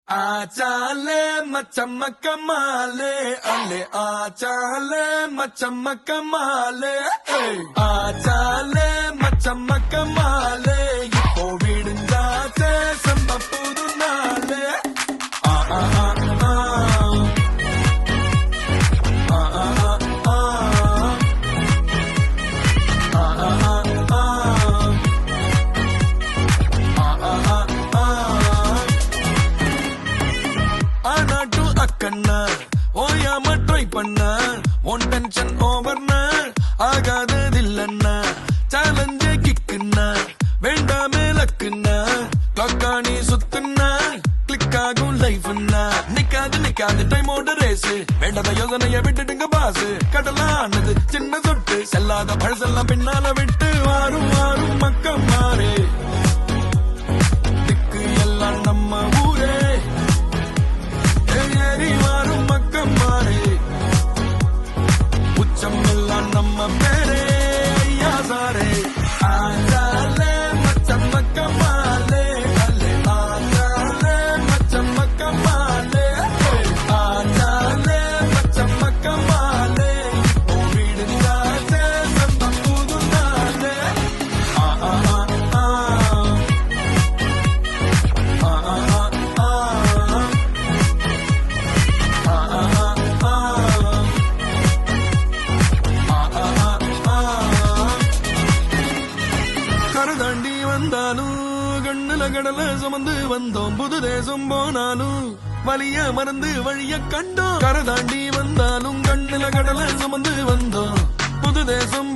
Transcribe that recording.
आचाले मचम कमाले अले आचाले मचम कमाले आचाले मचम कमाले இப்போ விடுஞ்சாச்சே சம்ப புது நாளே ஆ ஆ ஆ ஆ ஆ ஆ ஆ ஆனாட்டு அக்கண்ணா ஓயாம ட்ரை பண்ண ஒன் டென்ஷன் ஓவர்னா ஆகாததில்லண்ணா சேலஞ்சு கிக்குன்னா வேண்டாமே லக்குன்னா கிளாக்கானி சுத்துன்னா கிளிக் ஆகும் லைஃப்னா நிக்காது டைமோட ரேஸ் வேண்டாத யோசனைய விட்டுடுங்க பாசு கடலானது சின்ன சொட்டு செல்லாத பழசெல்லாம் பின்னால விட்டு வாரும் வாரும் மக்கம் மாறே திக்கு எல்லாம் நம்ம ஊரே ஏறி வாரும் மக்கம் மாறே உச்சம் எல்லாம் நம்ம பேரே ஐயா சாரே ஆச்சாலே மச்சம் கமாலே அல்லே ஆச்சாலே மச்சம் கமாலே ஆச்சாலே மச்சம் கமாலே ஓ விடுஞ்சாச்சே சம்ப புது நாளே ஆ ஆ ஆ ஆ ஆ ஆ கரதாண்டி வந்தாலும் கண்ணுல கடல சுமந்து வந்தோம் புது தேசம் போனாலும் வலிய மறந்து வழிய கண்டோம் கரதாண்டி வந்தாலும் கண்ணுல கடல சுமந்து வந்தோம் புது தேசம்